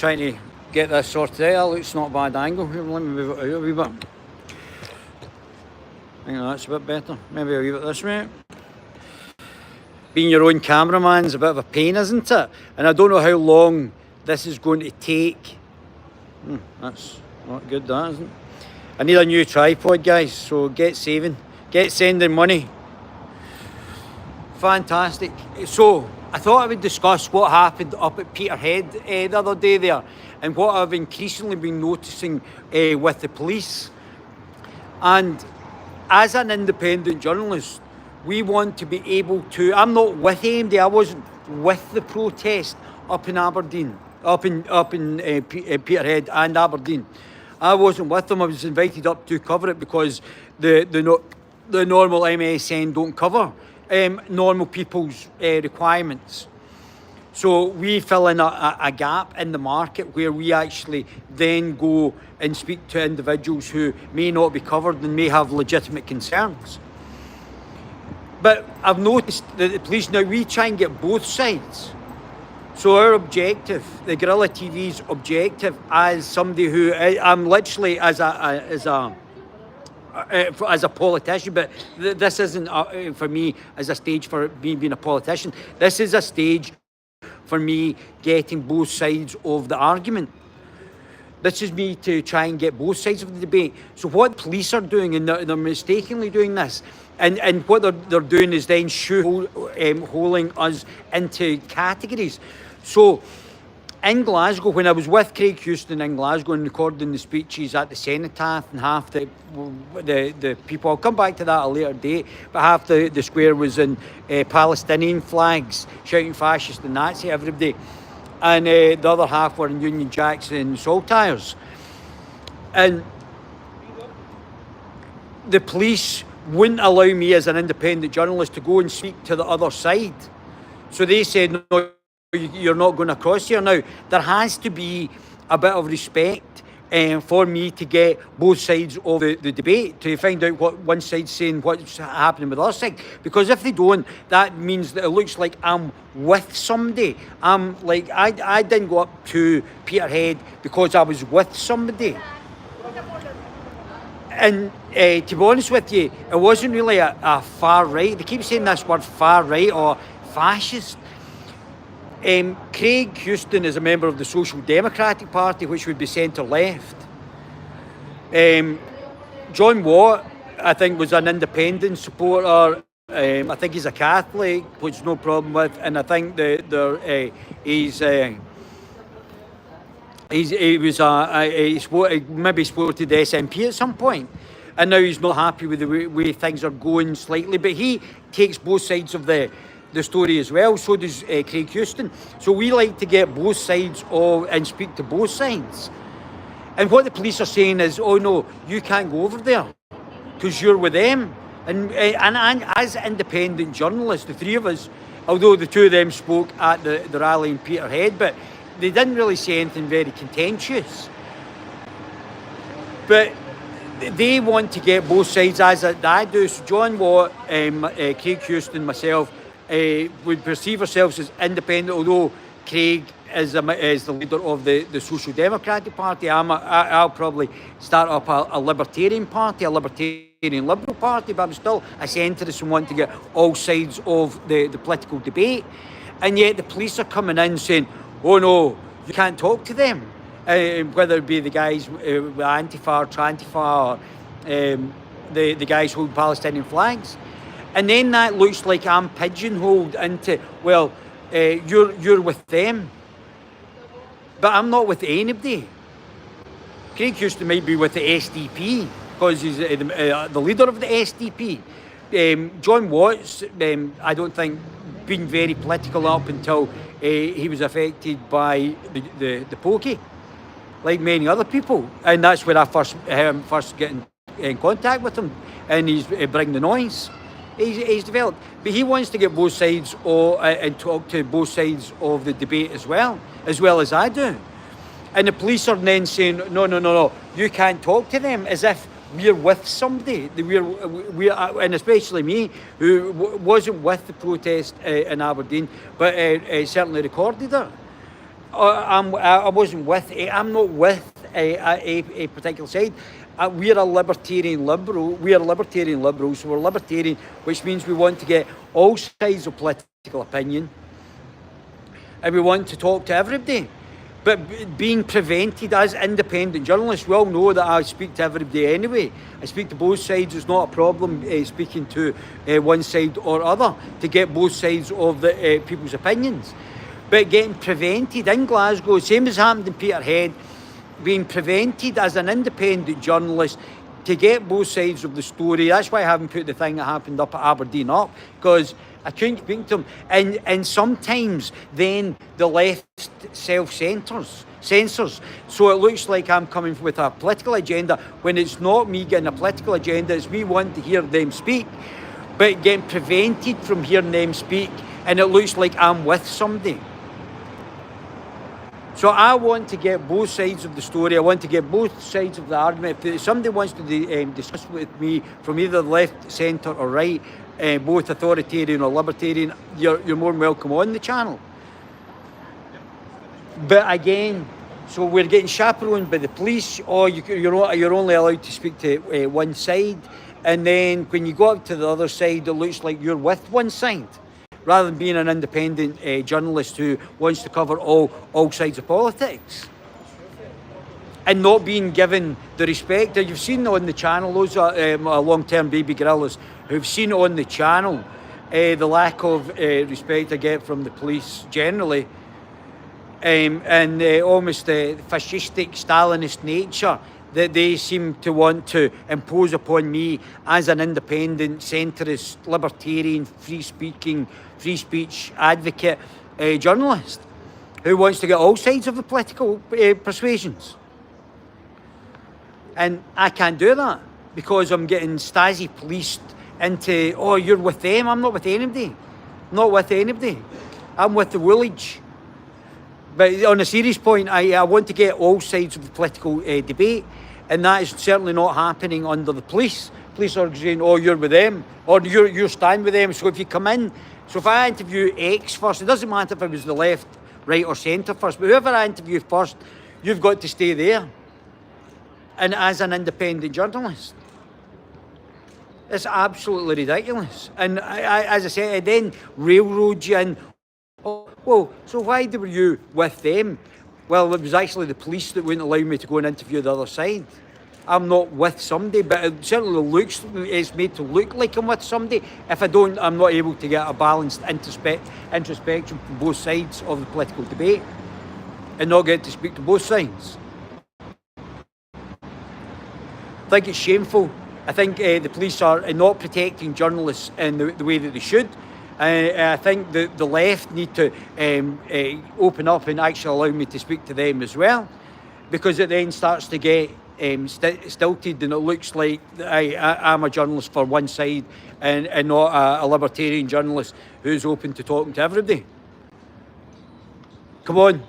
trying to get this sorted out. It's not a bad angle. Let me move it out a wee bit. I think that's a bit better. Maybe a wee bit this way. Being your own cameraman is a bit of a pain, isn't it? And I don't know how long this is going to take. That's not good, that isn't it? I need a new tripod, guys, so get saving. Get sending money. Fantastic. So, I thought I would discuss what happened up at Peterhead the other day there, and what I've increasingly been noticing with the police. And as an independent journalist, we want to be able to, I'm not with AMD, I wasn't with the protest up in Aberdeen, up in Peterhead and Aberdeen. I wasn't with them. I was invited up to cover it because the normal MSN don't cover normal people's requirements. So we fill in a gap in the market where we actually then go and speak to individuals who may not be covered and may have legitimate concerns. But I've noticed that the police now, we try and get both sides. So our objective, the Guerilla TV's objective, as somebody who I'm literally as a politician, but this isn't for me as a stage for me being a politician. This is a stage for me getting both sides of the argument. This is me to try and get both sides of the debate. So what police are doing, and they're mistakenly doing this, and what they're doing is then holding us into categories. So in Glasgow, when I was with Craig Houston in Glasgow and recording the speeches at the Cenotaph, and half the people, I'll come back to that at a later date, but half the square was in Palestinian flags, shouting fascist and Nazi, everybody. And the other half were in Union Jacks and saltires. And the police wouldn't allow me as an independent journalist to go and speak to the other side. So they said, no, you're not going across here. Now, there has to be a bit of respect for me to get both sides of the debate, to find out what one side's saying, what's happening with the other side. Because if they don't, that means that it looks like I'm with somebody. I'm like, I didn't go up to Peterhead because I was with somebody. And to be honest with you, it wasn't really a far right. They keep saying this word far right or fascist. Craig Houston is a member of the Social Democratic Party, which would be centre-left. John Watt, I think, was an independent supporter. I think he's a Catholic, which no problem with. And I think he maybe supported the SNP at some point. And now he's not happy with the way things are going slightly. But he takes both sides of the story as well. So does Craig Houston. So we like to get both sides and speak to both sides. And what the police are saying is, oh no, you can't go over there because you're with them. And as independent journalists, the three of us, although the two of them spoke at the rally in Peterhead, but they didn't really say anything very contentious. But they want to get both sides, as I do. So John Watt, Craig Houston, myself, would perceive ourselves as independent, although Craig is the leader of the Social Democratic Party. I'll probably start up a Libertarian Party, a Libertarian Liberal Party, but I'm still a centrist and want to get all sides of the political debate. And yet the police are coming in saying, oh no, you can't talk to them. Whether it be the guys with Antifa or Trantifa, or the guys holding Palestinian flags. And then that looks like I'm pigeonholed into, well, you're with them. But I'm not with anybody. Craig Houston might be with the SDP because he's the leader of the SDP. John Watts, I don't think, been very political up until he was affected by the pokey, like many other people. And that's where I first get in contact with him. And he's bringing the noise. He's developed, but he wants to get both sides and talk to both sides of the debate as well as I do. And the police are then saying, no, you can't talk to them, as if we're with somebody. And especially me, who wasn't with the protest in Aberdeen, but certainly recorded it. I wasn't with. I'm not with a particular side. We're a libertarian liberal. We are libertarian liberals. So we're libertarian, which means we want to get all sides of political opinion, and we want to talk to everybody. But being prevented as independent journalists, we all know that I speak to everybody anyway. I speak to both sides. It's not a problem speaking to one side or other to get both sides of the people's opinions. But getting prevented in Glasgow, same as happened in Peterhead, being prevented as an independent journalist to get both sides of the story. That's why I haven't put the thing that happened up at Aberdeen up, because I couldn't speak to them. And sometimes then the left self-censors. So it looks like I'm coming with a political agenda when it's not me getting a political agenda, it's me wanting to hear them speak, but getting prevented from hearing them speak, and it looks like I'm with somebody. So I want to get both sides of the story. I want to get both sides of the argument. If somebody wants to discuss with me from either left, centre or right, both authoritarian or libertarian, you're more than welcome on the channel. But again, so we're getting chaperoned by the police, or you're only allowed to speak to one side, and then when you go up to the other side, it looks like you're with one side, rather than being an independent journalist who wants to cover all sides of politics and not being given the respect. You've seen on the channel, those are long-term baby gorillas who've seen on the channel the lack of respect I get from the police generally, and almost the fascistic Stalinist nature that they seem to want to impose upon me as an independent, centrist, libertarian, free speech advocate journalist who wants to get all sides of the political persuasions. And I can't do that because I'm getting Stasi policed into, oh, you're with them. I'm not with anybody. Not with anybody. I'm with the village. But on a serious point, I want to get all sides of the political debate, and that is certainly not happening under the police. Police are saying, oh, you're with them, or you're staying with them. So if you come in, so if I interview X first, it doesn't matter if it was the left, right or centre first, but whoever I interview first, you've got to stay there. And as an independent journalist, it's absolutely ridiculous. And as I said, it then railroads you in. Oh, well, so why were you with them? Well, it was actually the police that wouldn't allow me to go and interview the other side. I'm not with somebody, but it certainly it's made to look like I'm with somebody. If I don't, I'm not able to get a balanced introspection from both sides of the political debate and not get to speak to both sides. I think it's shameful. I think the police are not protecting journalists in the way that they should. I think the left need to open up and actually allow me to speak to them as well, because it then starts to get stilted, and it looks like I'm a journalist for one side and not a libertarian journalist who's open to talking to everybody. Come on,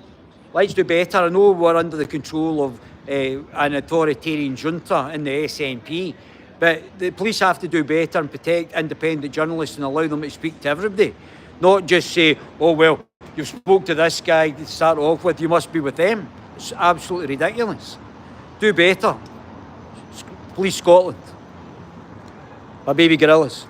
let's do better. I know we're under the control of an authoritarian junta in the SNP, but the police have to do better and protect independent journalists and allow them to speak to everybody. Not just say, oh, well, you spoke to this guy to start off with, you must be with them. It's absolutely ridiculous. Do better. Police Scotland. My baby gorillas.